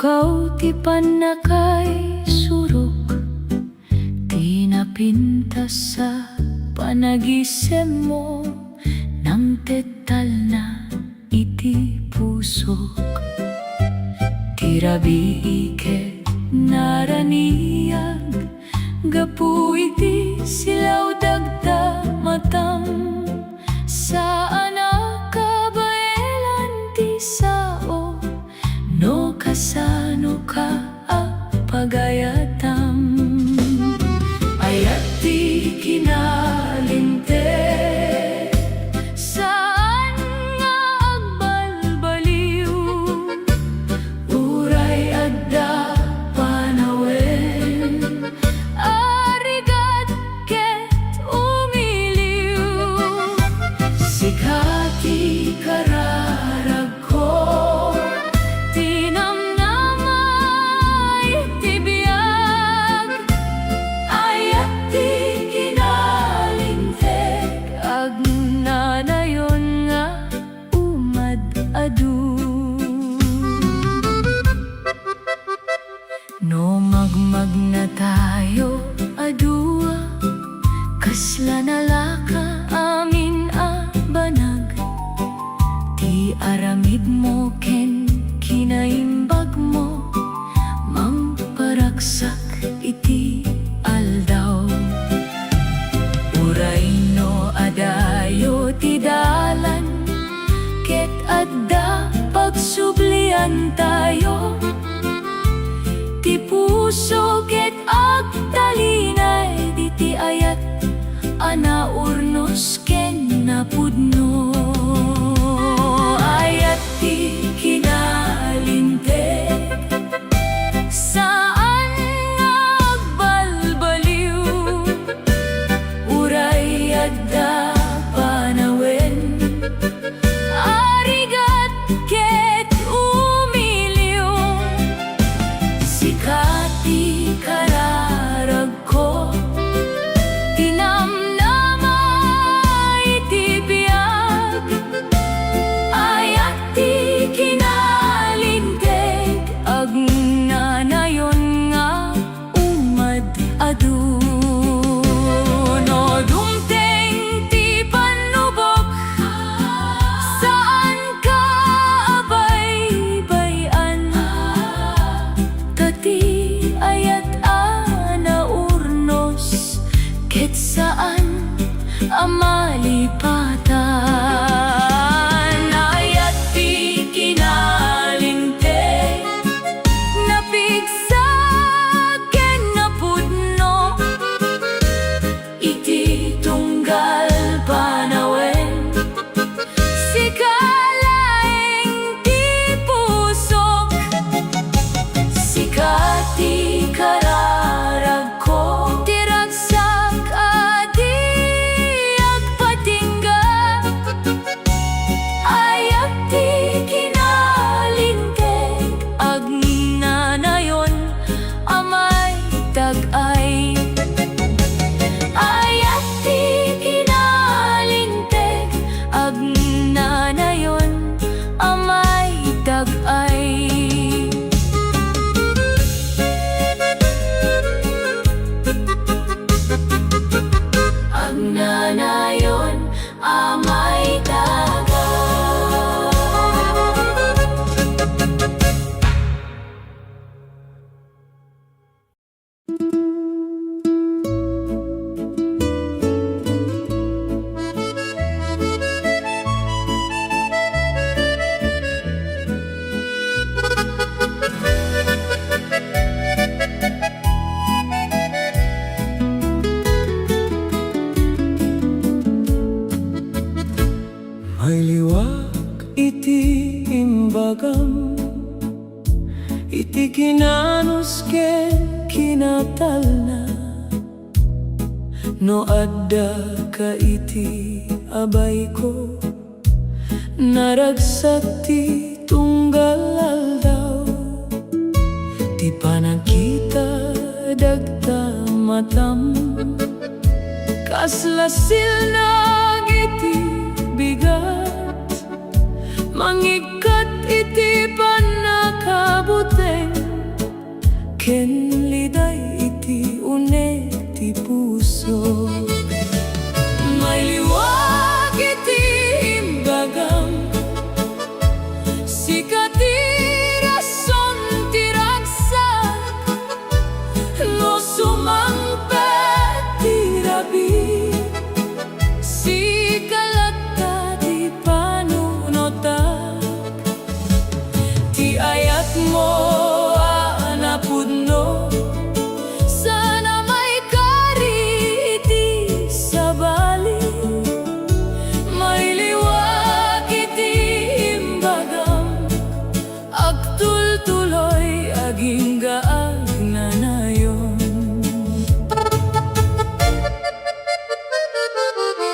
Pukaw ti panakay surok, ti napinta sa panagisem mo, nang tetal na iti pusok. Ti rabi ike naraniyag, gapu iti silaw dagda matam, saan kabaelan ti sao, no kasano ka pagayatam. Ayat ti kinalinte, saan nga agbalbaliw, uray adda panawen, arigat ket umiliw, sikati kararag ko, tinamnamay tibiyag. Ayat ti kinalinteg, agnanayon nga umad adu. No magmag na tayo adua, kasla nalaka amin banag, ti aramid mo ken kinaimbag mo, mangparaksak iti aldaw. Uray no adayo ti dalan, ket adda pagsublian tayo, ti puso ket agtalinay, diti ayat anaurnos ken napudno. Ayat ti kinalinteg, saan nga agbalbaliw, uray adda panawen, arigat ket umiliw, sikati kararag ko, tinamnamay tibiyag. Ayat ti kinalinteg, agnanayon nga umad adu. No dumteng ti panubok, saan ka abay-bayan, tati ayat anaurnos, ket saan amalipatan. Ayat ti kinalinteg, napigsak ken napudno, iti tunggal panawen, sikalaeng ti pusok, sikati kararag ko, tiragsak adi agpatingga. Ayat ti kinalinteg, agnanayon amay tagay. Ayat ti kinalinteg, agnanayon amay tagay. Agnanayon amay tagay. May liwag iti imbagam, iti kinanos ken kinatalna, no adda ka iti abay ko, naragsak ti tunggal aldaw, ti panagkita dagta matam, kaslasil nagiti bigat, mangikat iti panakabuteng, ken liday iti une ti puso. May liwag iti imbagam, sikati rason ti ragsak, no sumangpet ti rabi, sikalatta ti panunotak, ti ayat mo napudno. Sana may kari iti sabali, may liwag iti imbagam, agtultuloy aging gaag na nayon.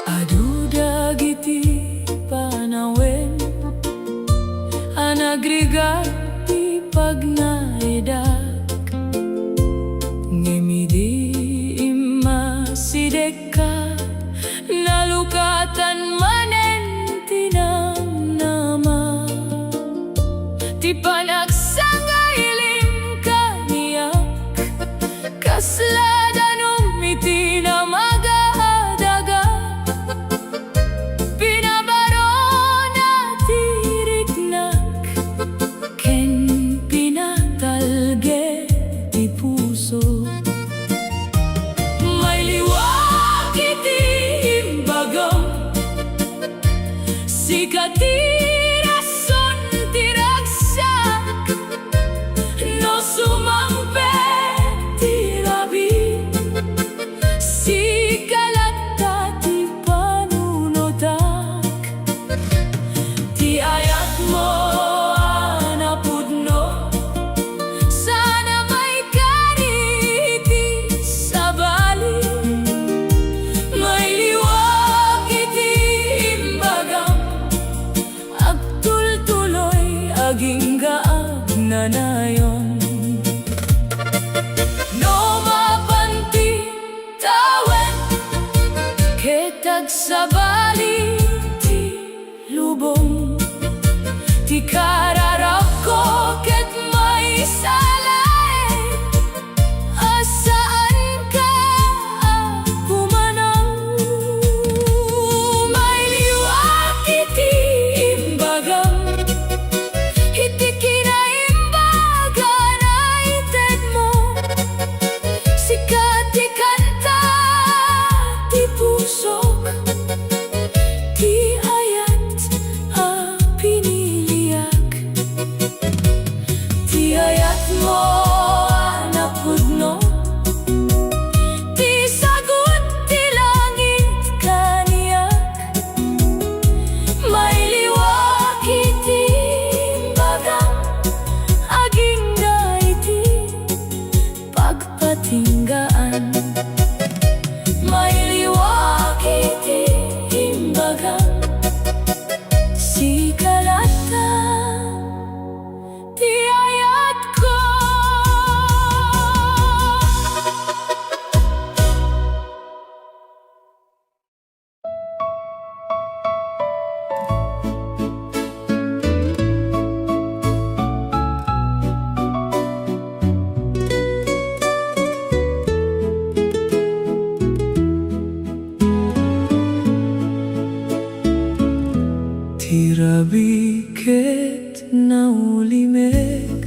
Adudag iti panawen, anagrigat ti pagnaedak, ngimidi imasideka, nalukatan manen tinamnama, ti panagsangailim kaniyak, kasladan umiti na magadaga, pinabaro na tiriknak, ken pinatalge ti puso. May liwag iti imbagam, sikati rason ti ragsak, no sumangpet ti rabi, sikalatta ti panunotak, ti ayat mo napudno. Sana may kari iti sabali, may liwag iti imbagam, agtultuloy aging gaag na nayon. No mapanti tawen, ketag sabali ti lubong, ti kararap ko ket may salay, asaan ka pumanang. May liwag iti imbagam, iti kinaimbaga na ited mo, sikati kanta ti pusok, ti ayat piniliak, ti ayat mo napudno, ti sagot ti langit kaniyak, may liwag iti imbagam, aging iti pagpatinggaan, may liwag iti imbagam, sikalatta ti ayat ko. Ti rabi ket naulimek,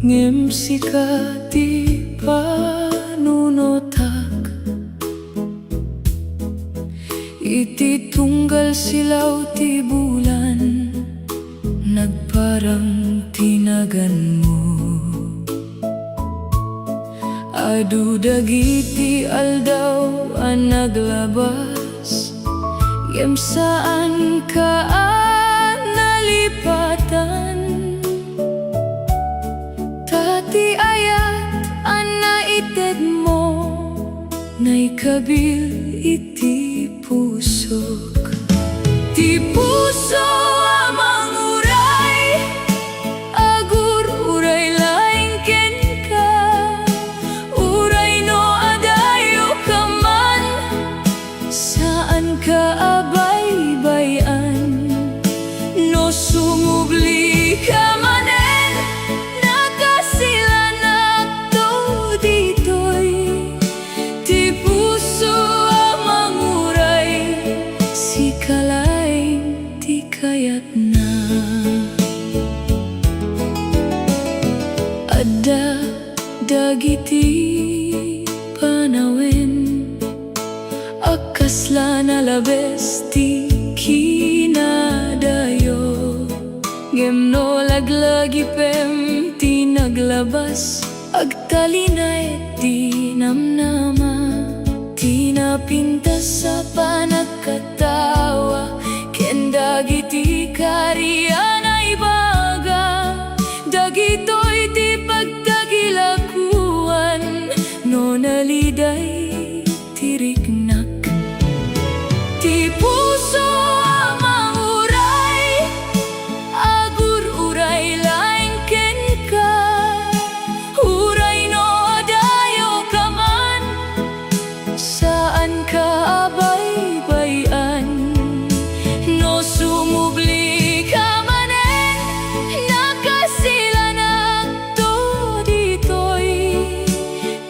ngem sikati panunotak, iti tunggal silaw ti bulan, nagparang tinagan mo. Adu dagiti aldaw ang naglabas, ngem saan ka nalipatan, tati ayat ang naited mo, naikabil iti pusok. Ti puso amang uray, agur uray laing ken ka, uray no adayo ka man, saan ka abay-bayan, no sumubli ka manen. isla na labes ti kinadayo. Ngemno laglagi pem ti naglabas, agtalinay ti namnama. Ti napintas sa panagkatawa, ken dagiti Kari anay baga. Dagitoy ti pagtagilakuan, no naliday tiriknak. Ti puso amang uray, agur uray laeng ken ka. Uray no adayo ka man, saan ka abay-bayan. No sumubli ka manen, nakasilanag to ditoy.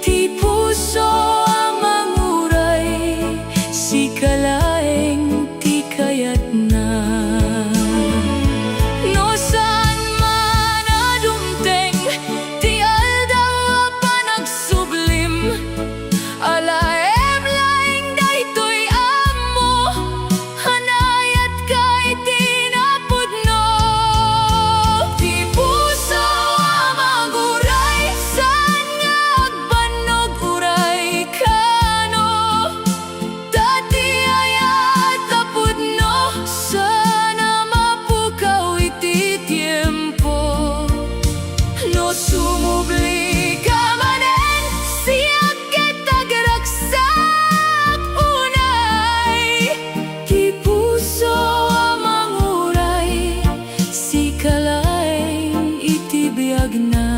Ti puso amang uray, si kalaeng ti kayat na. No saan man adumteng, ti aldaw pa nagsublim. Alaem laing daytoy amo, hanayat kay tinapudno. Ti puso amang uray, saan nga agbanog uray kano. Dati ayat tapudno, sana mapukaw iti tiempo. No sumubli ka manen, siyak kita geragsak unay. Ti puso amang uray, si kalaeng iti biag na.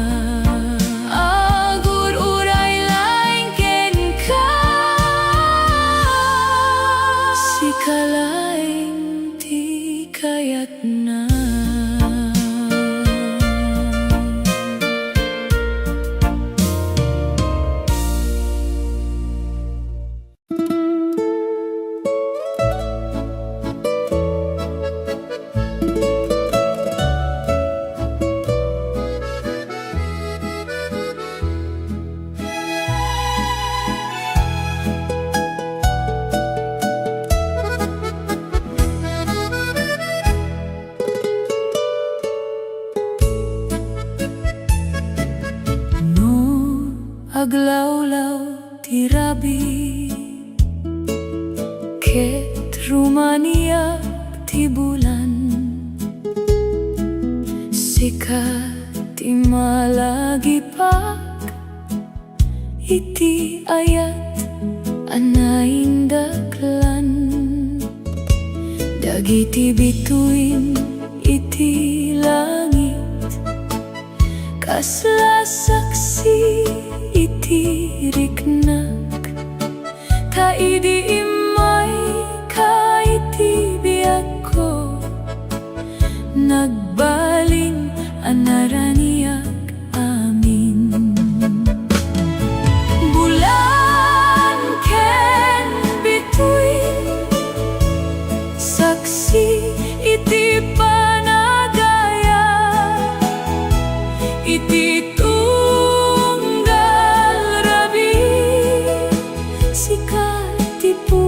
Agur uray laeng ken ka, si kalaeng ti kayat na. No aglawlaw ti rabi, ket rumaniak ti bulan. Sikat ti malagipak, iti ayat anain daklan. Dagiti bituin iti langit, kasla saksi iti riknak. Kaidi imay ka iti biag ko, nagbaling anaraniag amin. Bulan ken bituin, saksi iti panagaya. Iti tunggal rabi, sikat ti puso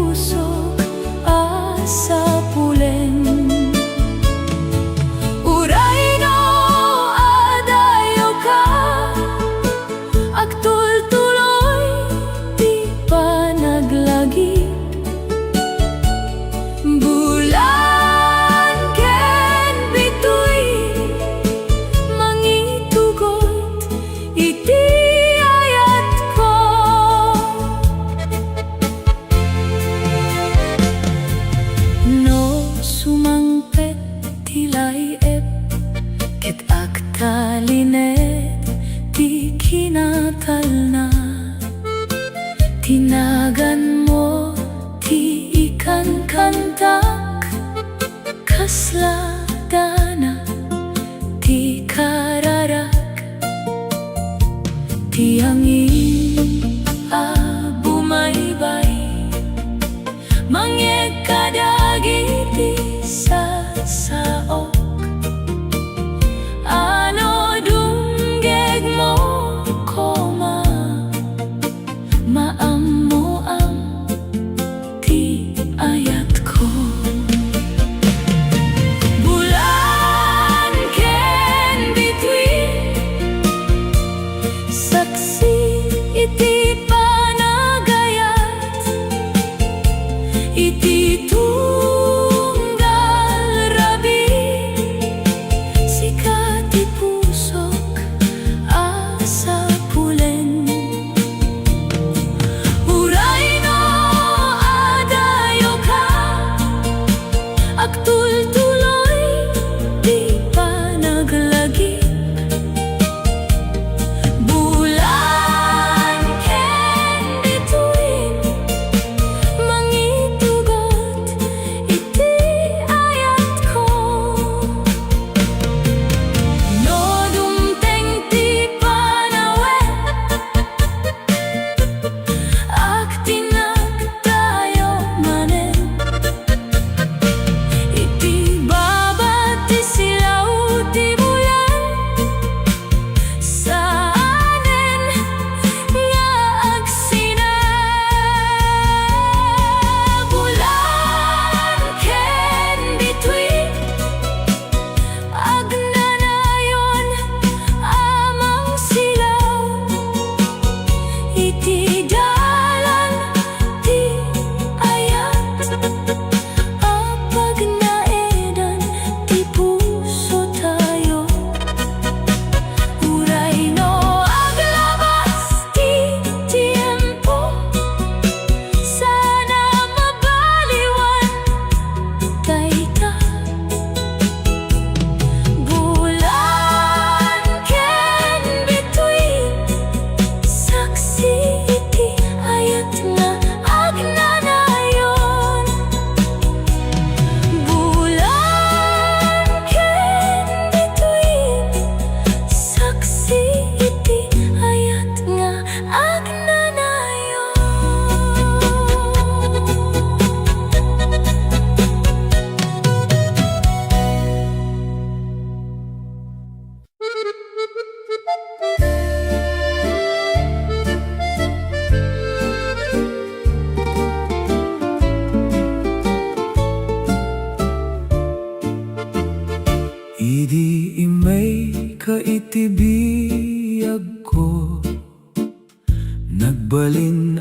Nagbalin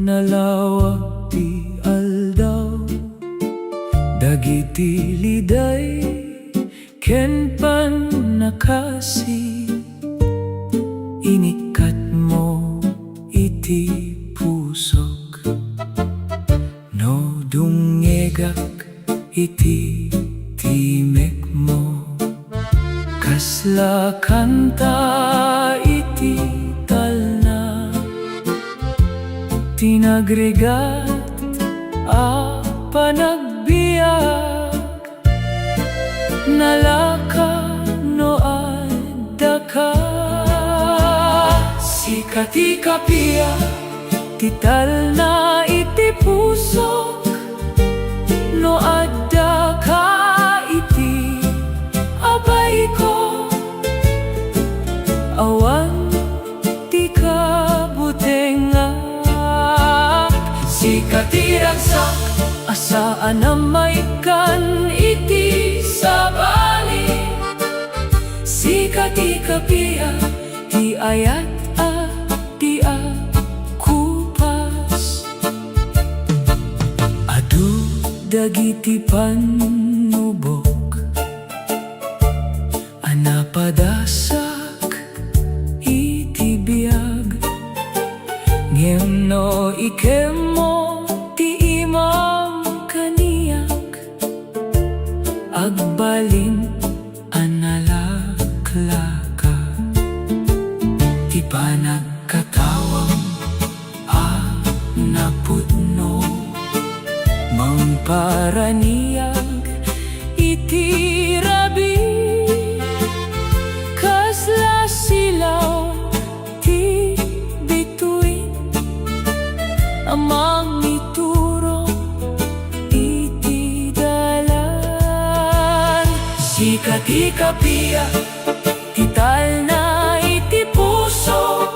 nalawag ti aldaw, dagiti liday ken pan nakasi, inikat mo iti pusok, no dungegak iti timek mo, kasla kanta iti talna, tinagregat panagbiag, nalaka no adda ka, sikati kapia tital na iti pusok, no adda ka iti abay ko, awan ti kabutengak, sikati ragsak asaan na may kan iti sabali, sikati kapia ti ayat ti kupas, adu dagiti panubok, anapadasak iti biag, ngem no ikem mo ti imam kaniyak, agbalin analaklaka, ti panagkatawang napudno, mangparaniyag iti rabi, kasla silaw ti bituin, amang ituro iti dalan, sikati kapia tital na iti puso,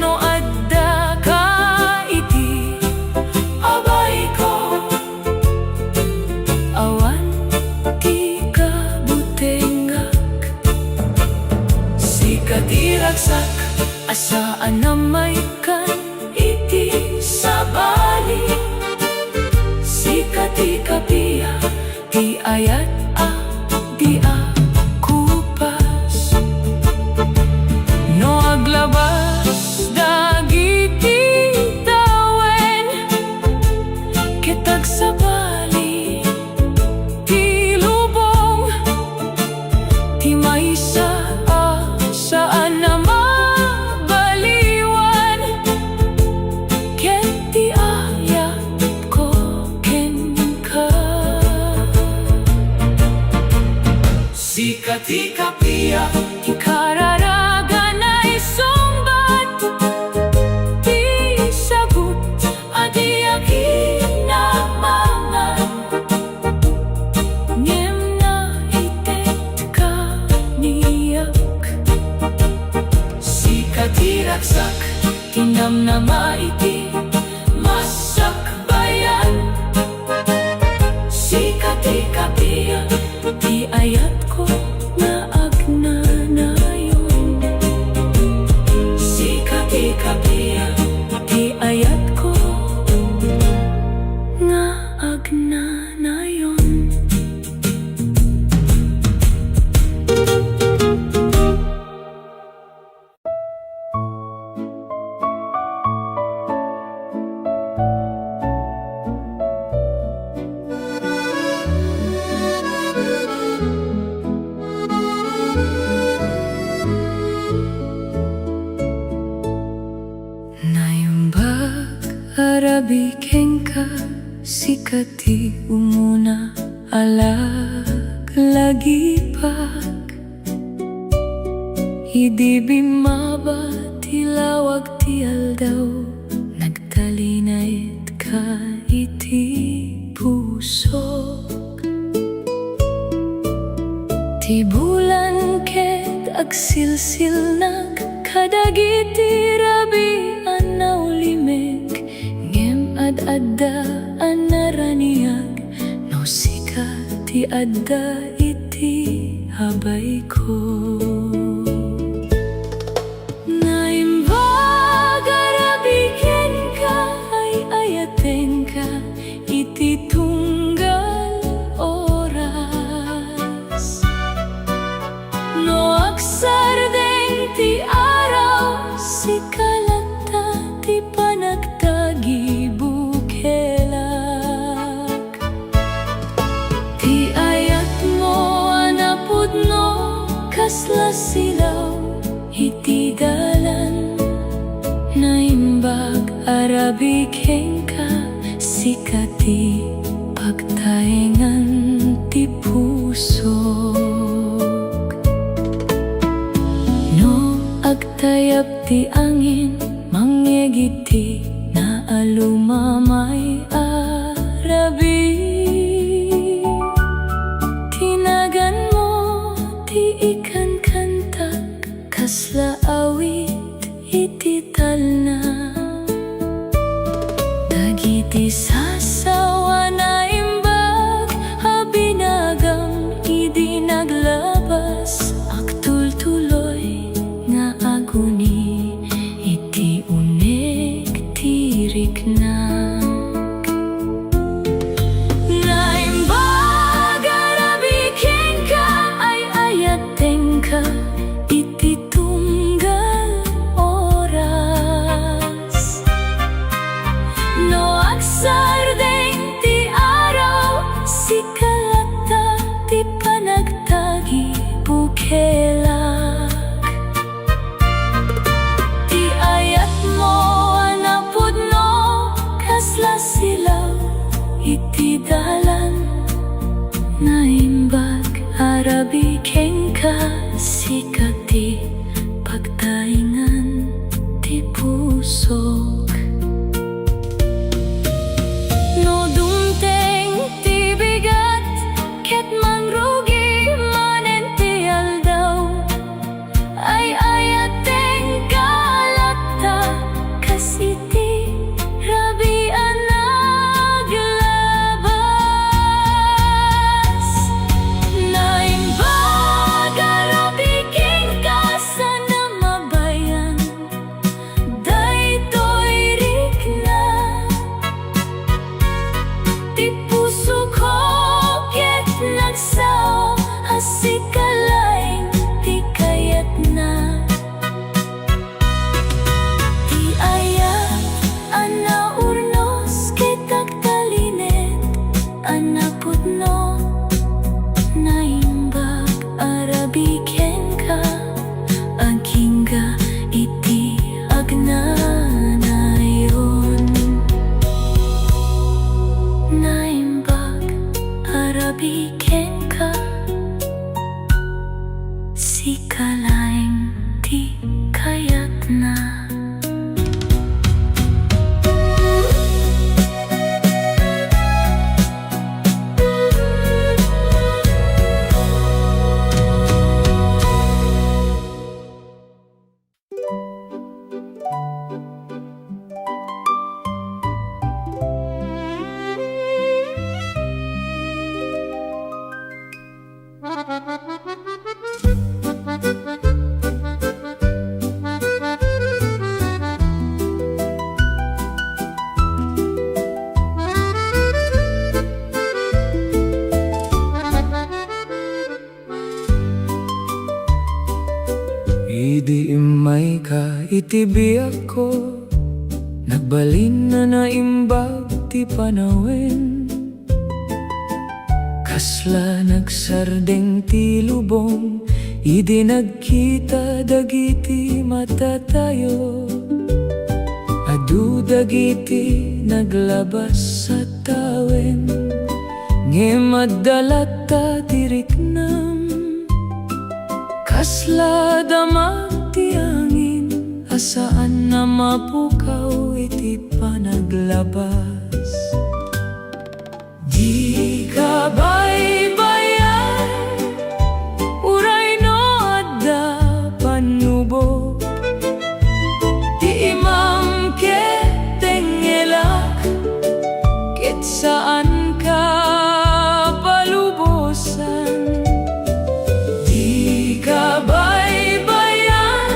no adda ka iti abay ko, awan ti kabutengak, sikati ragsak asaan na may kan iti sabali, sikati kapia ti ayat di kupas, no aglabas dagiti tawen, kitag sabali ti lubong, ti maysa saan na mabaliwan, ken ti ayat ko ken ka, sikati kapia ti kararaga na isumbat, ti sabut adi akinamangan, ngem na itet ka niyak, sikati ragsak tinamnama iti masakbayan, sikati kapia ti ayat ko na agnanayon, sikati kapia ti ayat ko na agnanayon. Arabikeng ka, sikati umuna alag lagipag, idibimaba tilawag ti aldaw, nagtalinait ka iti puso, ti bulan ket agsilsil kadagiti rabi anaulimek, adda anaraniag, no sikati adda iti habay ko. Naimbag naimbag arabikeng ka sikati pagtaingan ti puso. No agtayap ti angin mangyegiti na alumamay arabi. Tinagan mo ti ikan kantak kasla awit itital na. Dagiti sasawa na imbag habinagam idi naglabas agtultuloy nga aguni iti unek tirik na. Naimbag arabikeng ka ay ayateng ka iti tunggal oras. No agsardeng ti araw sikalata ti panagtagi bukelak. Ti ayat mo anapudno kasla silaw iti dalan. Naimbag arabikeng ka sikati pagtaingan ti pusok. No dumteng ti bigat ket mangrugi manen ti aldaw ay ayateng kalata kas iti rabian naglabas. Naimbag arabikeng ka sana mabayan daytoy rik na. Ti puso ko ket nagsaw asikalaing ti kayat na. Ti ayat anaurnos ket agtalinet anapudno. Naimbag arabikeng ka agingga iti agnanayon. Naimbag arabikeng ka sikalaing ti kayat na. Idi imay ka iti biyak ko, nagbalin na naimbag ti panawen. Kasla nagsardeng ti lubong, idi nagkita dagiti mata tayo. Adu dagiti naglabas sa tawen, ngemadalata tiriknam. Kasla damag ti angin, asaan na mapukaw iti panaglabas. Di ka baybayan, uray no adda panubo. Di imam ket tengelak, ket saan ka palubosan. Di ka baybayan,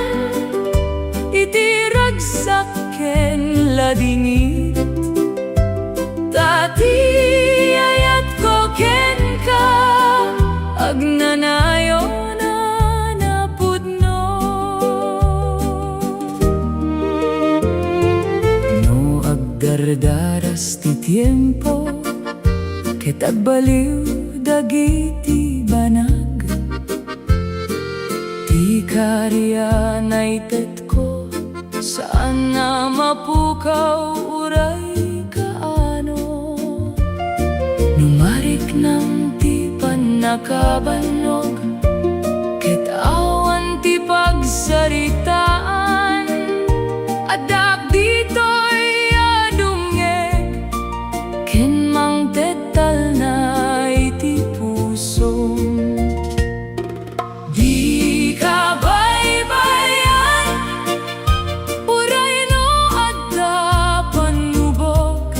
iti ragsak ken ladingit. Tati ayat ko ken ka, agnanayo na napudno. No agdardaras ti tiempo, ket agbaliw dagiti banag. Ti Kari naitet ko saan saan nga mapukaw uray kaano. Numarik ng ti panakabanog, ket awan ti pagsaritaan. Adak dito'y adungeg, ken mang tetal na iti puso. Di ka baybayan, uray no adda panubok,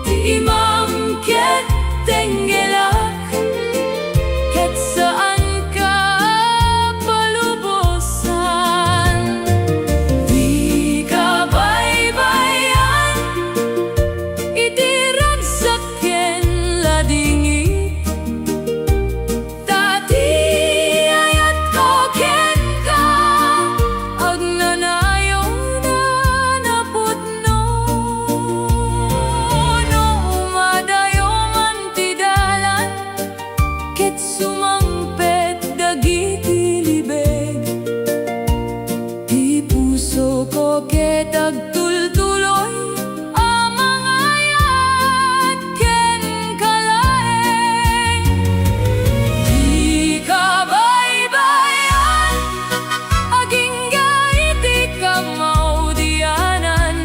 ti imam ket tenggelak, ket saan ka palubosan. Di ka baybayan, iti ragsak ken ladingit, dati ayat ko ken ka, agnanayo na napudno. No umadayo man ti dalan, ket sumangpet dagiti libeg, ti puso ko ket agtultuloy amang ayat ken kalaeng. Di ka baybayan, aging iti ka maudianan,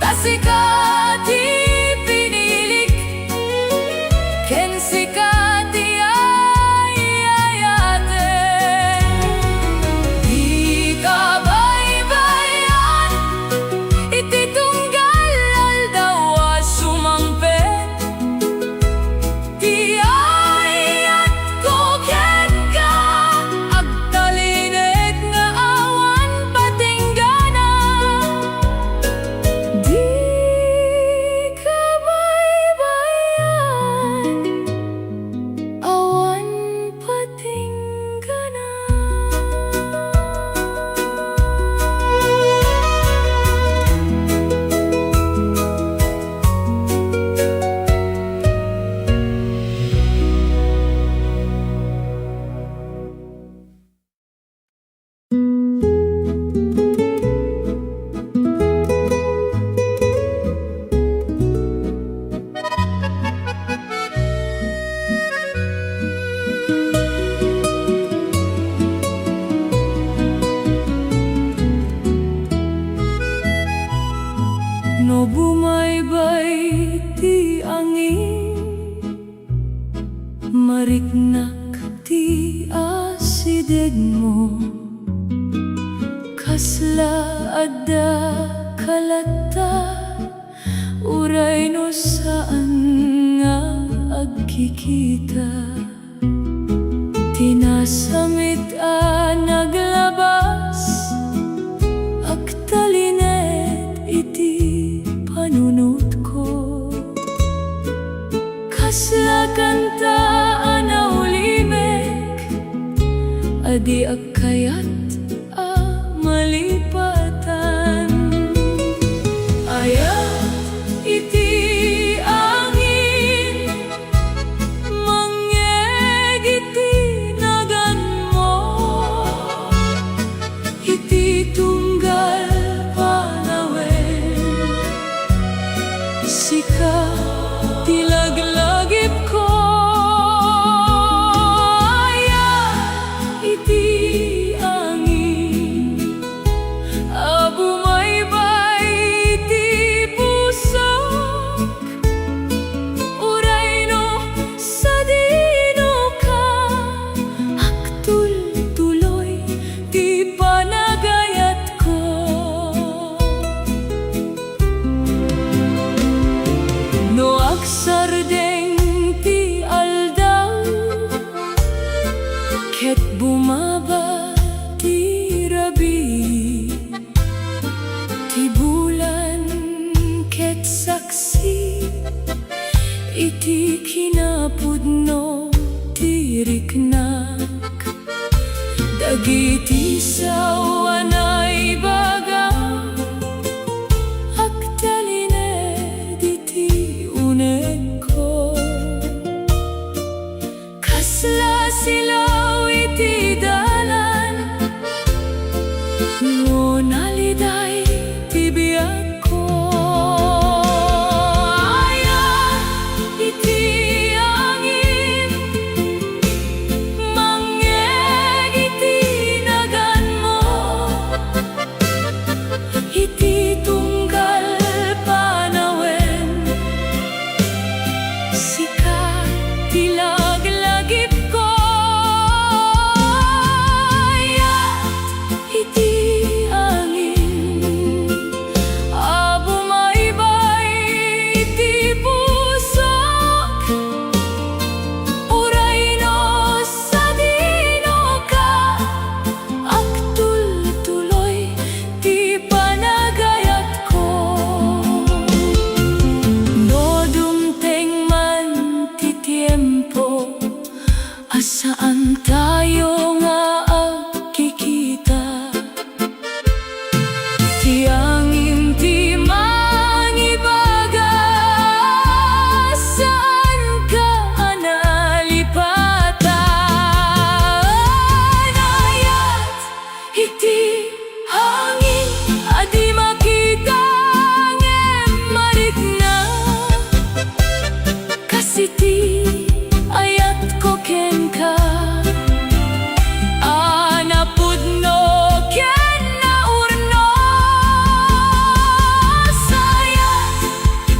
tasikat ti pinilik, ken sikat ti ayayaten. Di ka baybayan, iti tunggal aldaw sumangpet, ti ayat ko ken ka, agtalinet nga awan patinggana. Di ka baybayan, awan patinggana. No bumaybay ti angin, mariknak ti asideg mo, kasla adda kalata, uray no saan nga agkikita. Tinasamit a naglabas, agtalinet iti panunot ko, kasla kanta anaulimek, adi agkayat a malipatan. Ayat iti angin, mangyeg iti nagan mo, iti tunggal panawen, sika ti laglagip ko. Ayat iti angin, bumaybay iti puso, uray no sa dino ka, agtultuloy ti panagayat ko. No agsardeng ti aldaw, ket bumaba ti rabi, ti bulan ket saksi, iti kinapudno ti riknak, dagiti sawanay baga, agtalinet iti uneg ko, kasla silaw iti dalan, no Ti angin ti mangibaga, saan ka nalipatan? Ayat iti hangin adi makita ngem marigna, kasiti ayat ko ken ka. Anapudno ken naurno, sayat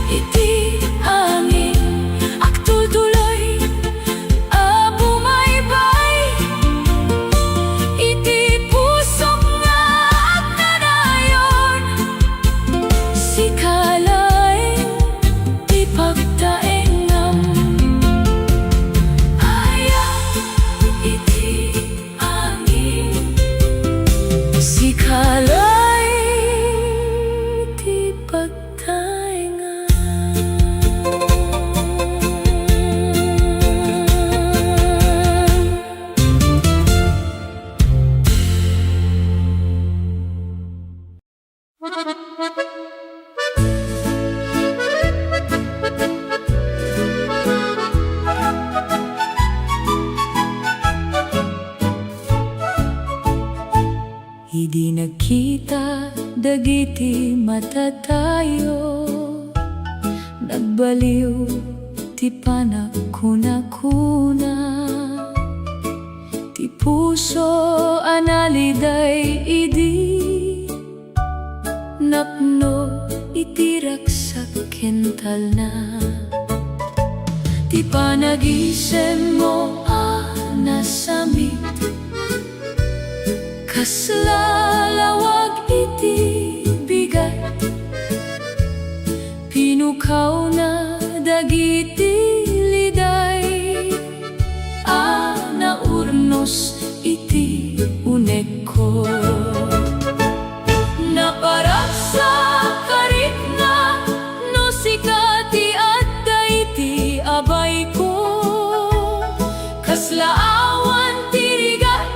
iti hangin agtultuloy abumaybay, iti puso nga agnanayon, si kalay ti pagtaengam. Ayat iti hangin, si kalay ti pagtaengam. Idi nakita dagiti mata tayo, nagbaliw ti panagkunakuna, ti puso analiday idi, napno iti raksak kental na, ti panagisem mo nasamit, kaslalawag iti bigat, pinukaw na dagiti liday, naurnos iti unek ko. Naparap sa karit na, no sikati adda iti abay ko, kaslaawan tirigat,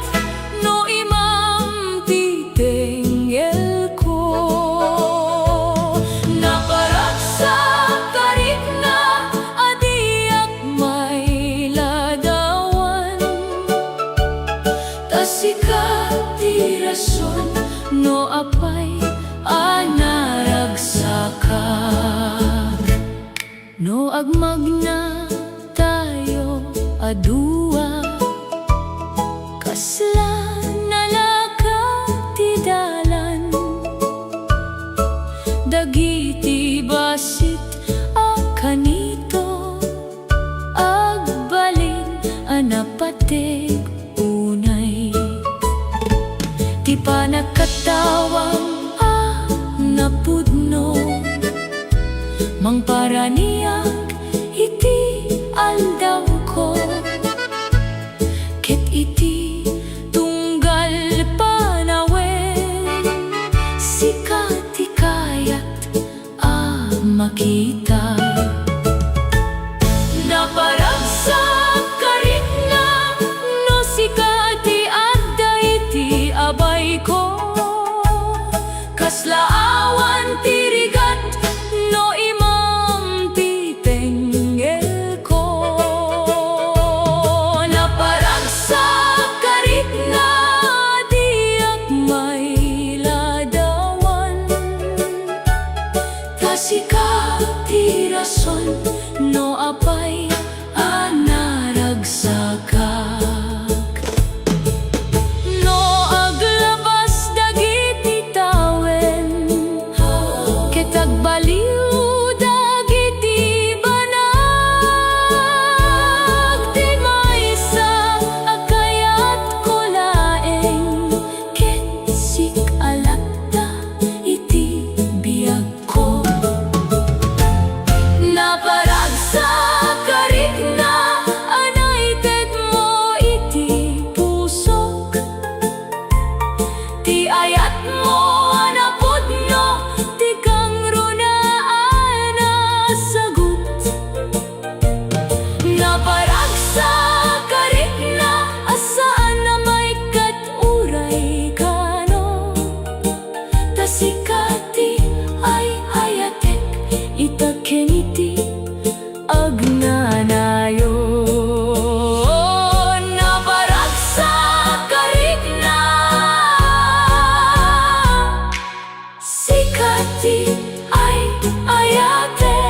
no imam titengel ko. Naparap sa karit na, adiak may ladawan, tasikat ti rason, no apay anaragsakak, no agmagna tayo adua, kasla nalaka ti dalan, dagiti basit akanito, agbalin anapatig unay, ti panagkatawang napudno, mangparaniag iti aldaw ko, ket iti tunggal panawen, sikati kayat makita. Naparag sa karit na, no sikati adda iti abay ko, kaslaawan tirigat, no imam titengel ko. Naparag sa karit na, diak may ladawan, tasikat ti rason, no apay anaragsakak, no aglabas dagiti tawen, ket agbaliw dagiti banag, ti maysa agkayat ko laeng, ket sikalakda iti biag ko. Naparag sikati ay ayatek itakeniti agnanayo nabarag sa karigna sikati ay ayatek.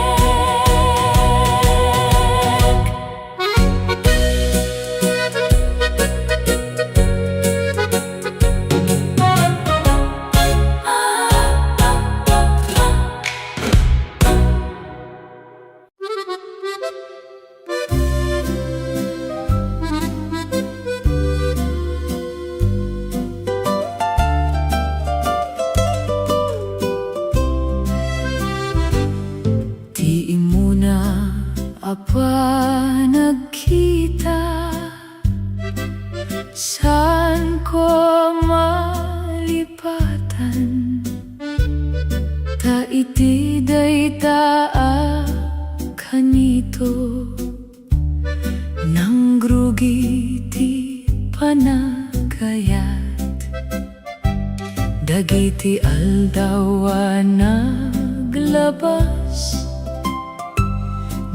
Di muna apa nagkita, saan ko malipatan? Ta iti dayta kanito, nang grugi ti panagayat. Dagiti aldaw naglabas,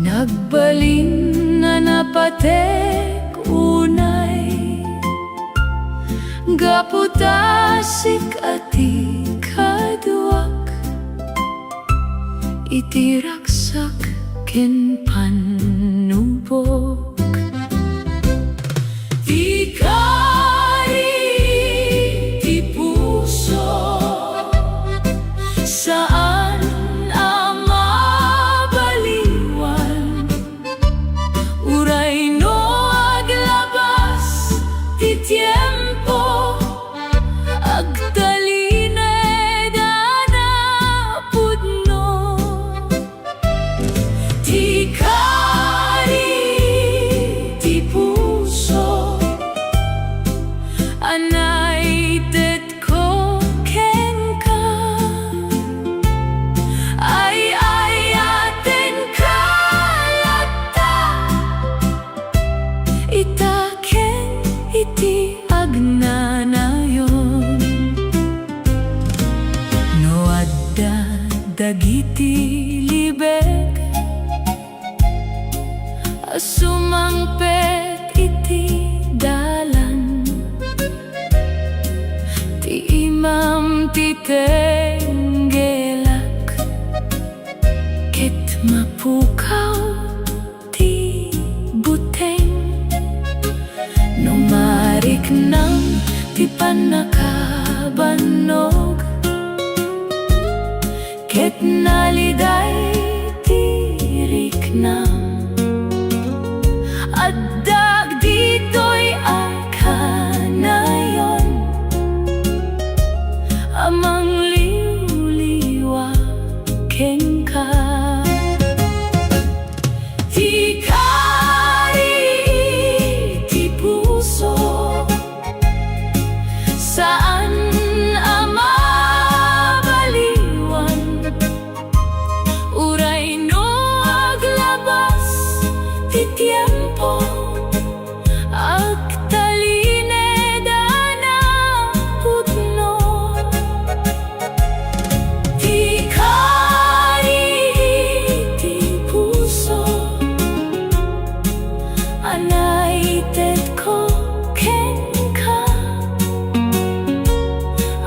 nagbalin na napatek unay, gaputasik ati kaduak, itiraksak ken panubok. Di Kari, di Puso, saan ang mabaliwan? Uray no aglabas, di tiempo, agtaline dana pudno. Di Kari, di Puso, anaitet ko ken ka, ay ayaten ka lata, itaken iti agnanayon. No adda dagiti libek, sumangpet iti dalan, ti imam ti tenggelak, ket mapukaw ti buteng, numarik nang ti panakabanog, ket naliday ti riknam. Addag dito'y akanayon, amang liw-liwa ken ka. Di Kari, di Puso, saan ang mabaliwan? Uray no aglabas, di tiempo, agtaline dana pudno. Di Kari, di Puso, anaitet ko ken ka,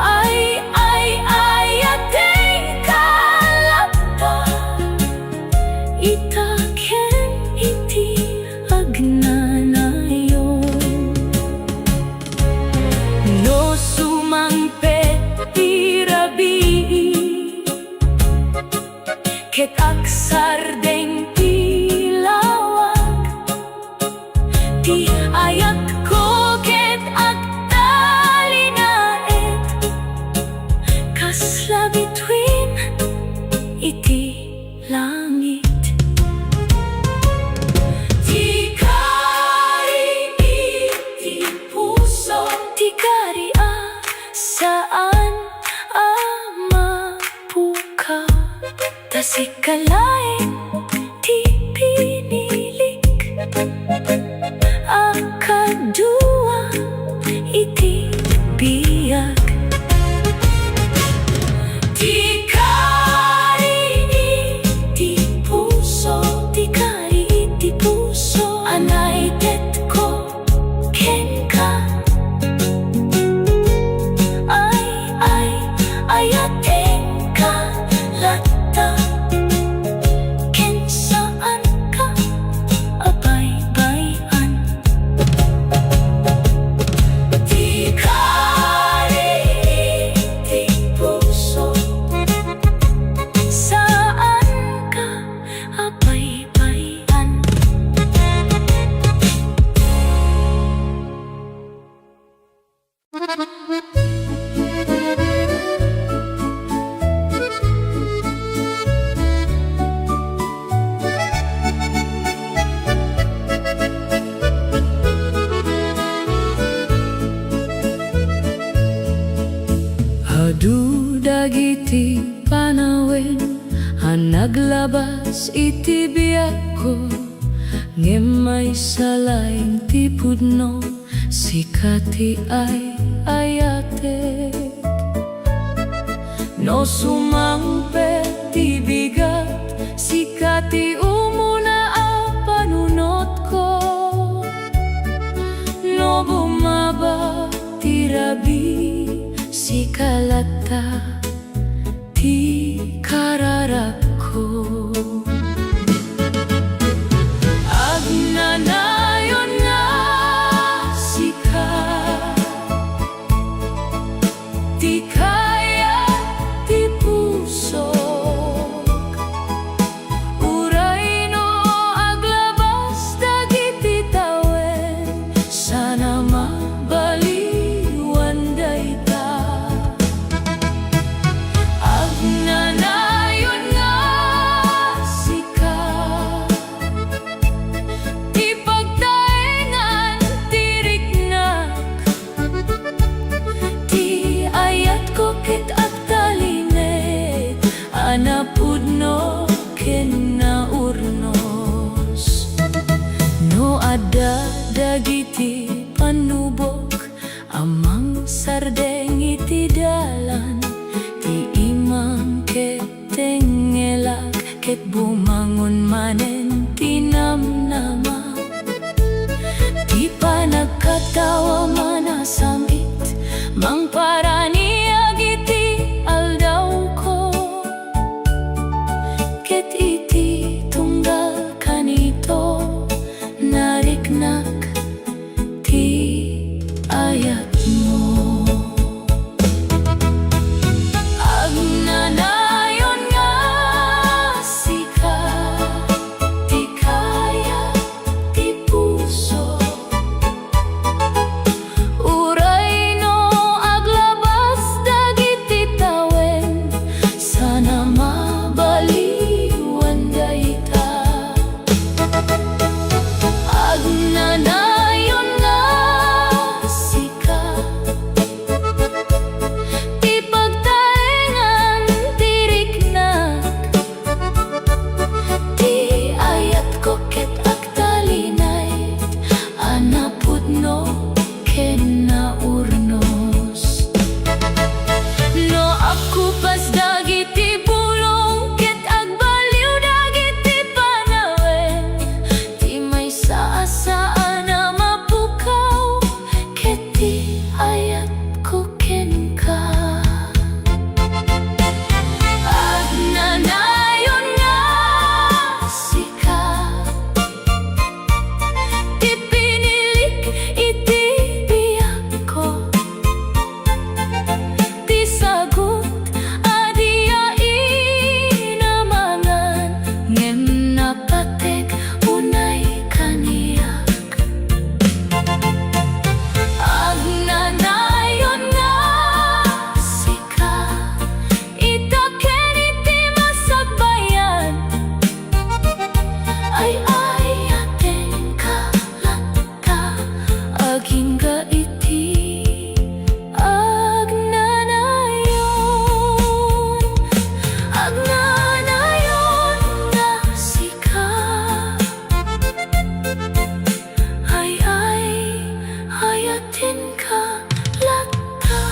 ay ayaten ka lata, itaken iti agnanayon. No sumangpet irabii, ket aksardeng tilawag, ti ayat ko ket agtalinaet, kasla between iti langit. Di Kari, di Puso, di Kari saan mapukaw? Tasikalain ti pinilik, akadua iti biyag. iti panawin ang naglabas iti biyak ko. Ngem salaing ti pudno sikati ay ayate. No sumangpe ti bigat sikati umuna a panunot ko. No bumaba ti rabi sikalata ti kararap ko. Agnanayon nga sika ti kaya ti puso. Uray no aglabas dagiti tawen sana mabaliwan dayta. Agnanayon nga sika ti pagtaengan ti riknak ti ayat ko ket at talinet anapudno ken naurnos. No adda dagiti panubok amang sardeng iti dalan ti imang ket tengelak ket bumangon manen ti namnama. Di pa nagkatawa manasamit mang paraniag iti aldaw ko. Ket iti tunggal kanito nariknak ti ayat mo. Agnanayon nga sika ti kaya ti puso. Uray no aglabas dagiti tawen sana mabaliwan dayta. Agnanayon nga sika ti pagtaengan ti riknak ti ayat ko ket agtalinay anapudno ken naurnos. No akupas dagiti bulong ket agbaliw dagiti panawen ti maysa saan na mapukaw ket ti ayat ko ken ka. Agnanayon nga sika ti pinilik iti biyak ko. Ti sagot adia inamangan ngem napatek unay kaniyak. Agnanayon nga sika itaken iti masagbayan ay ayaten ka lata aging ga iti agnanayon. Agnanayon nga sika ay ayaten ka lata.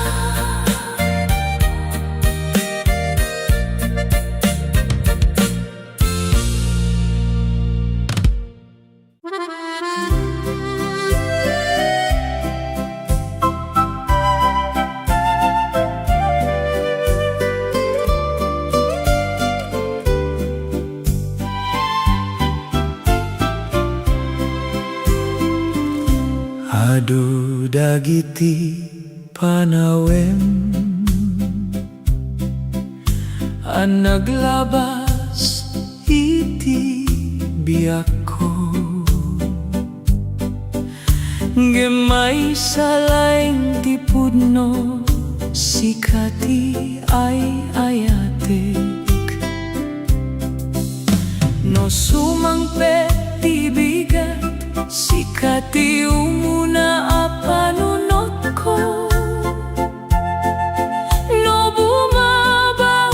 Adu dagiti panawem an naglabas iti biyak ko. Gemay salaing ti pudno sikati ay ayatek. No sumangpe ti bigat sikati umuna a panunot ko. No bumaba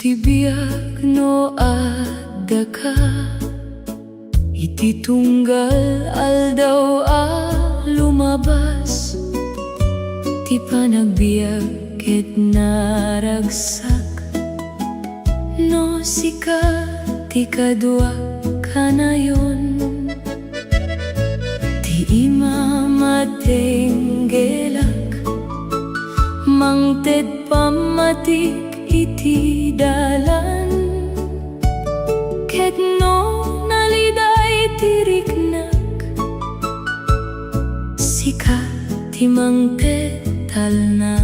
Iti biag no adda ka, iti tunggal aldaw lumabas. Ti panagbiag ket naragsak, no sika ti kadua kanayon. Ti ima matenggelak, mangted pamatik iti dalan. Ket no naliday tiriknak, sika ti mangtetal na.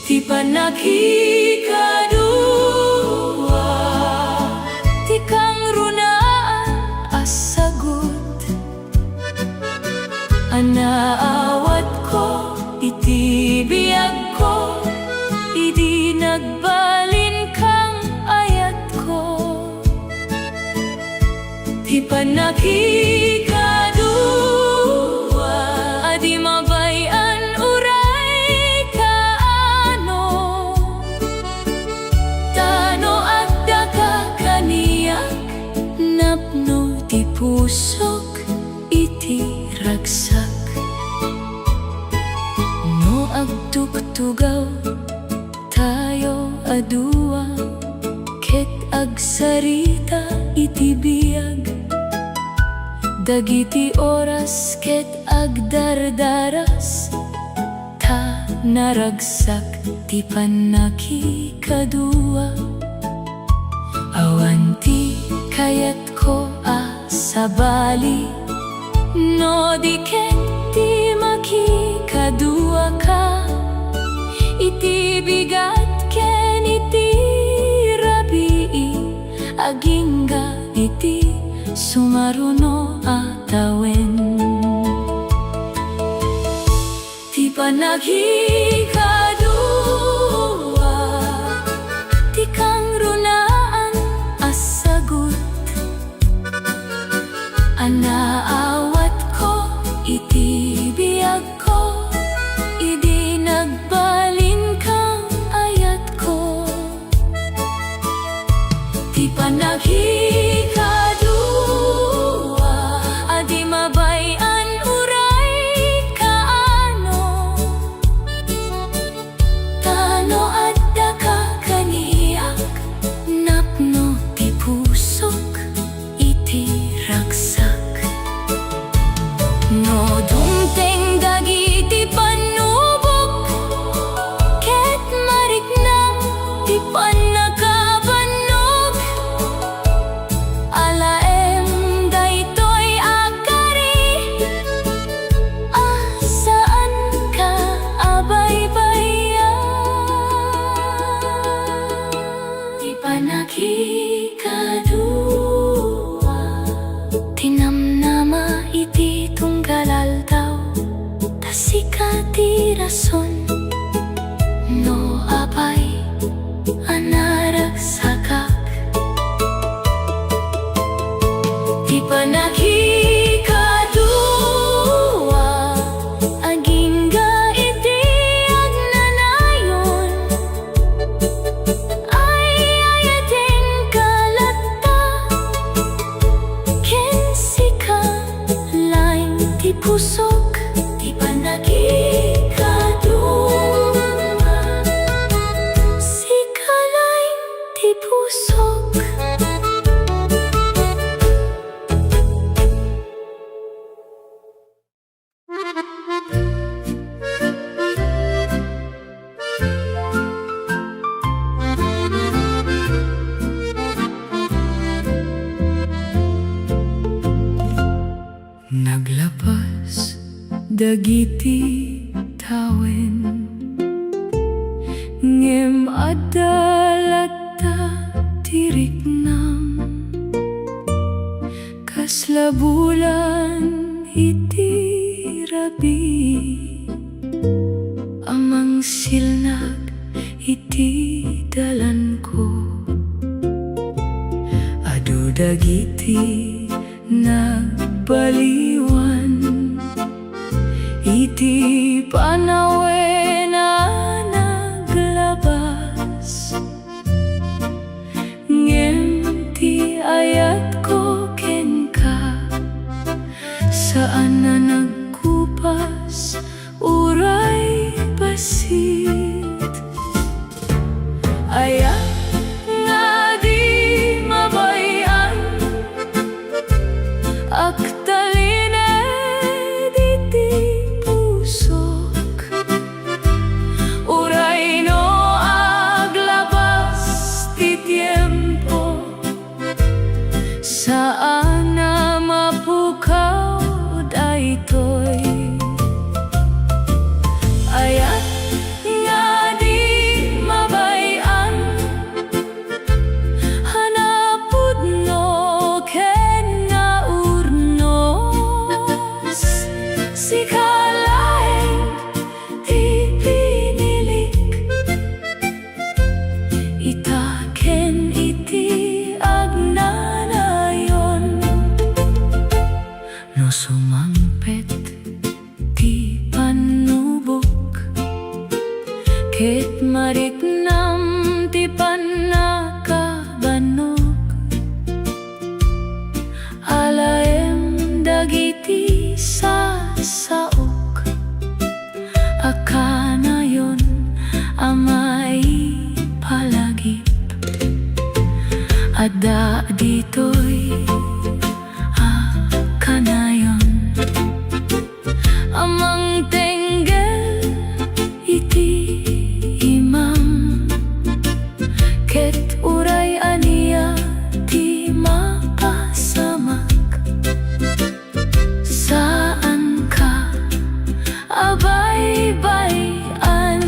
Ti panagikadua, ti kang runaan asagot. Anaawat ko iti biag ko, idi nagbalin kang ayat ko. Ti panagikadua, adi mabayan uray kaano. Tano adda ka kaniyak, napno ti pusok iti ragsak. No agtugtugaw tayo adua, ket agsarita iti biag. Dagiti oras ket agdardaras, ta naragsak ti panakikadua. Awan ti kayat ko sabali, no di ket ti makikadua ka. Iti bigat ken iti rabii, agingga iti sumaruno atawen. Ti panagikadua, ti kang runaan asagot. Anaawat ko iti biag ko, idi nagbalin kang ayat ko. Ti panagikadua, adi mabayan uray kaano. Tano adda ka kaniyak, napno ti pusok iti ragsak. No dumteng dagiti panubok, ket mariknang ti panakabanog. Alaem daytoy akari, saan ka abaybayan. Ti panagikadua, tinamnama iti tunggalal daw, tasika ti rason. No abay anaragsakak, ti panagikadua, agingga iti agnanayon. Ay ayateng kalatta, ken sika lain ti pusok. Ti panagikadua, sika lain ti pusok. Naglapas dagiti tawen, ngem adalata tiriknam. Kasla bulan iti rabi, amang silnag iti dalan ko. Adu dagiti nagbaliwan, iti panawen na naglaba. saan na nagkupas uray basit. Ayan nga di mabayan, aktaline diti pusok. Uray no aglabas ti tiempo, saan na mapukaw daytoy. Ayan nga di mabayan, hanapod no ken nga urnos. Sikalaeng ti pinilik, itaken iti agnanayon. No sumampet ti panubok, ket mariknam ti panakabanog. Alaem dagiti sasaok, akanayon amay palagip. Adda ditoy akanayon, amang tenggel iti imam, ket uray aniya ti mapasamak. Saan ka abay-bayan?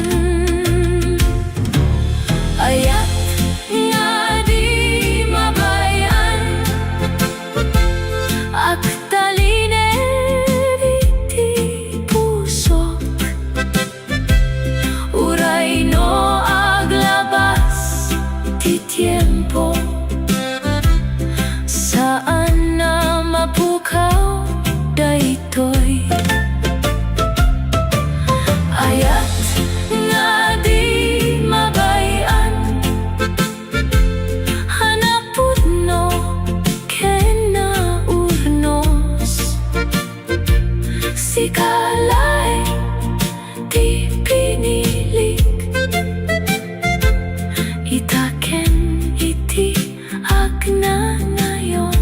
Ayat nga di mabayan, aktaline diti pusok. Uray no aglabas ti tiempo, saan na mapukaw daytoy. Ayat nga di mabayan, hanapod no ken nga urnos. Sikalay ti pinilik, itaken iti agnanayon.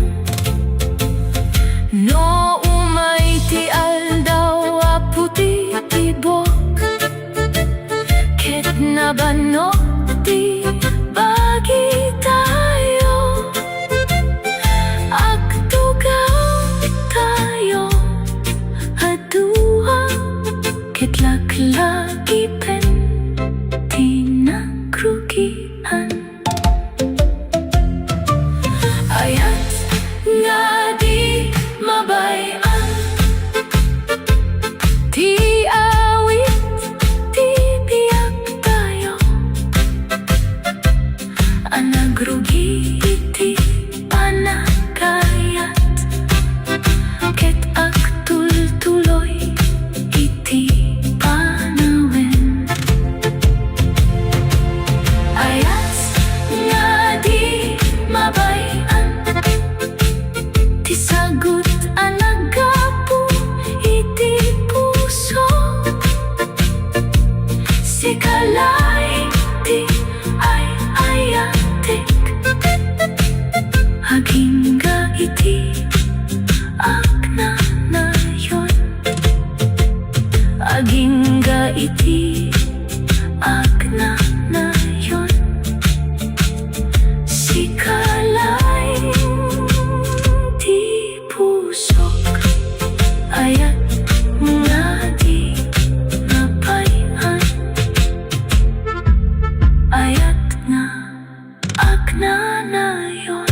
No umay ti aldaw aputi tibok, ket nabanok ti bagi tayo. Agtugaw tayo aduha, ket laklagipen ti nagrugian. Ayat nga di mabayan, ti awit ti biyak tayo. Anagrugi iti panagayat, ket agtultuloy iti panawen. Ayat nga di mabayan, ti sagut anagapu iti puso. Sikalay ti ayatik, hagingga iti agnanayon. Agingga iti agnanayon. Sikalay ti pusok, ayat nga di mabayan, ayat nga agnanayon.